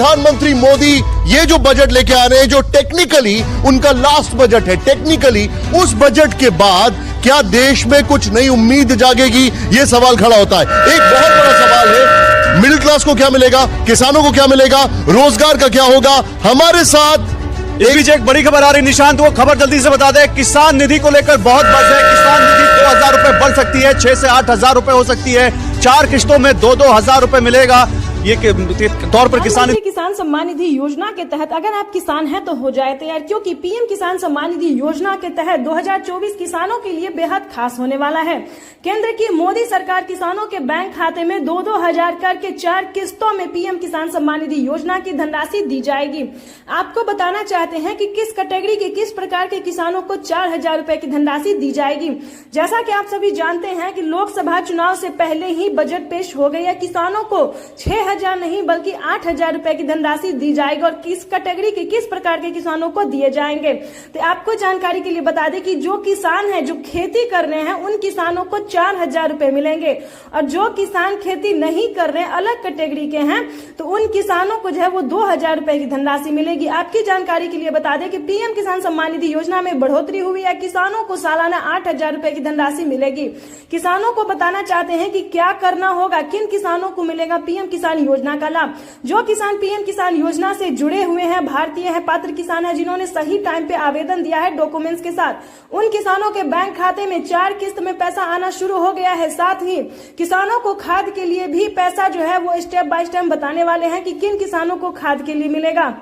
प्रधानमंत्री मोदी ये जो बजट लेके आ रहे हैं, जो टेक्निकली उनका लास्ट बजट है, टेक्निकली उस बजट के बाद क्या देश में कुछ नई उम्मीद जागेगी, ये सवाल खड़ा होता है। एक बहुत बड़ा सवाल है, मिडिल क्लास को क्या मिलेगा, किसानों को क्या मिलेगा, रोजगार का क्या होगा। हमारे साथ एक बड़ी खबर आ रही निशांत, वो खबर जल्दी से बता दे। किसान निधि को लेकर बहुत बस है। किसान निधि 2000 रुपए बढ़ सकती है, 6 से 8000 रुपए हो सकती है। 4 किस्तों में 2-2 हजार रुपए मिलेगा। ये तौर पर किसान सम्मान निधि योजना के तहत अगर आप किसान हैं तो हो जाए तैयार, क्योंकि पीएम किसान सम्मान निधि योजना के तहत 2024 किसानों के लिए बेहद खास होने वाला है। केंद्र की मोदी सरकार किसानों के बैंक खाते में 2-2 हजार करके 4 किस्तों में पीएम किसान सम्मान निधि योजना की धनराशि दी जाएगी। आपको बताना चाहते हैं कि किस कैटेगरी के किस प्रकार के किसानों को 4000 रुपए की धनराशि दी जाएगी। जैसा कि आप सभी जानते हैं कि लोकसभा चुनाव से पहले ही बजट पेश हो गई है। किसानों को 6000 नहीं बल्कि 8000 रुपए की धनराशि दी जाएगी और किस कैटेगरी के किस प्रकार के किसानों को दिए जाएंगे। तो आपको जानकारी के लिए बता दें कि जो किसान हैं जो खेती कर रहे हैं उन किसानों को 4000 रुपए मिलेंगे और जो किसान खेती नहीं कर रहे हैं, अलग कैटेगरी के हैं, तो उन किसानों को जो है वो 2000 रुपए की धनराशि मिलेगी। आपकी जानकारी के लिए बता दें कि पीएम किसान सम्मान निधि योजना में बढ़ोतरी हुई है। किसानों को सालाना 8000 रुपए की धनराशि मिलेगी। किसानों को बताना चाहते हैं कि क्या करना होगा, किन किसानों को मिलेगा पीएम किसान योजना का लाभ। जो किसान पीएम किसान योजना से जुड़े हुए हैं, भारतीय है, पात्र किसान है, जिन्होंने सही टाइम पे आवेदन दिया है डॉक्यूमेंट्स के साथ, उन किसानों के बैंक खाते में 4 किस्त में पैसा आना शुरू हो गया है। साथ ही किसानों को खाद के लिए भी पैसा जो है वो स्टेप बाय स्टेप बताने वाले हैं कि किन किसानों को खाद के लिए मिलेगा।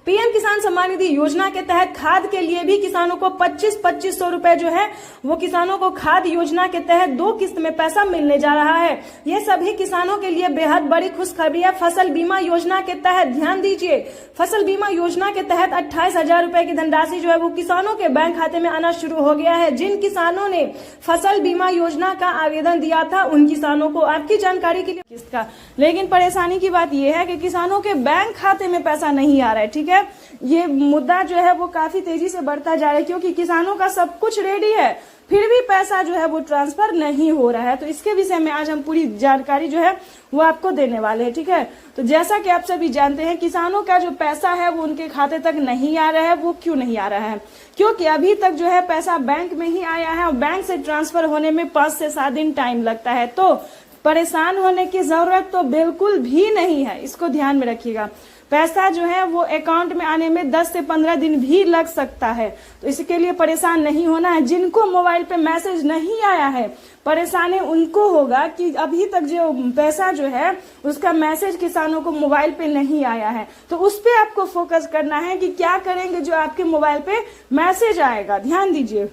पीएम किसान सम्मान निधि योजना के तहत खाद के लिए भी किसानों को 2500 रुपए जो है वो किसानों को खाद योजना के तहत 2 किस्त में पैसा मिलने जा रहा है। ये सभी किसानों के लिए बेहद बड़ी खुशखबरी है। फसल बीमा योजना के तहत ध्यान दीजिए, फसल बीमा योजना के तहत 28000 रुपए की धनराशि जो है वो किसानों के बैंक खाते में आना शुरू हो गया है। जिन किसानों ने फसल बीमा योजना का आवेदन दिया था उन किसानों को, आपकी जानकारी के लिए किस्त का, लेकिन परेशानी की बात यह है कि किसानों के बैंक खाते में पैसा नहीं आ रहा है। ठीक है, ये मुद्दा जो है वो काफी तेजी से बढ़ता जा रहा है, क्योंकि किसानों का सब कुछ रेडी है फिर भी पैसा जो है वो ट्रांसफर नहीं हो रहा है। तो इसके विषय में आज हम पूरी जानकारी जो है वो आपको देने वाले हैं। ठीक है, तो जैसा कि आप सभी जानते हैं किसानों का जो पैसा है वो उनके खाते तक नहीं आ रहा है। वो क्यों नहीं आ रहा है? क्योंकि अभी तक जो है पैसा बैंक में ही आया है और बैंक से ट्रांसफर होने में 5 से 7 दिन टाइम लगता है। तो परेशान होने की जरूरत तो बिल्कुल भी नहीं है, इसको ध्यान में रखिएगा। पैसा जो है वो अकाउंट में आने में 10 से 15 दिन भी लग सकता है, तो इसके लिए परेशान नहीं होना है। जिनको मोबाइल पे मैसेज नहीं आया है, परेशानी उनको होगा कि अभी तक जो पैसा जो है उसका मैसेज किसानों को मोबाइल पे नहीं आया है। तो उस पे आपको फोकस करना है कि क्या करेंगे जो आपके मोबाइल पे मैसेज आएगा। ध्यान दीजिए,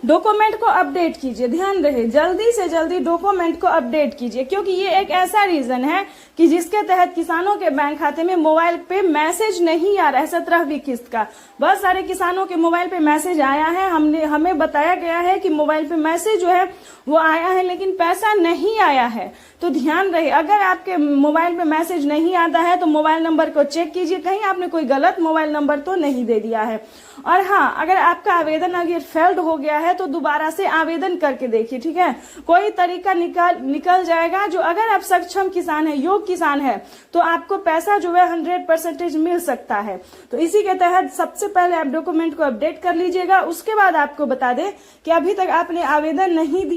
डॉक्यूमेंट को अपडेट कीजिए। ध्यान रहे, जल्दी से जल्दी डॉक्यूमेंट को अपडेट कीजिए, क्योंकि ये एक ऐसा रीजन है कि जिसके तहत किसानों के बैंक खाते में मोबाइल पे मैसेज नहीं आ रहा है 17वीं किस्त का। बहुत सारे किसानों के मोबाइल पे मैसेज आया है, हमें बताया गया है कि मोबाइल पे मैसेज जो है वो आया है लेकिन पैसा नहीं आया है। तो ध्यान रहे, अगर आपके मोबाइल पे मैसेज नहीं आता है तो मोबाइल नंबर को चेक कीजिए, कहीं आपने कोई गलत मोबाइल नंबर तो नहीं दे दिया है। और हाँ, अगर आपका आवेदन अगर फेल्ड हो गया है तो दोबारा से आवेदन करके देखिए। ठीक है, कोई तरीका निकल जाएगा। जो अगर आप सक्षम किसान है, योग्य किसान है, तो आपको पैसा जो है 100% मिल सकता है। तो इसी के तहत सबसे पहले आप डॉक्यूमेंट को अपडेट कर लीजिएगा। उसके बाद आपको बता दें कि अभी तक आपने आवेदन नहीं दिया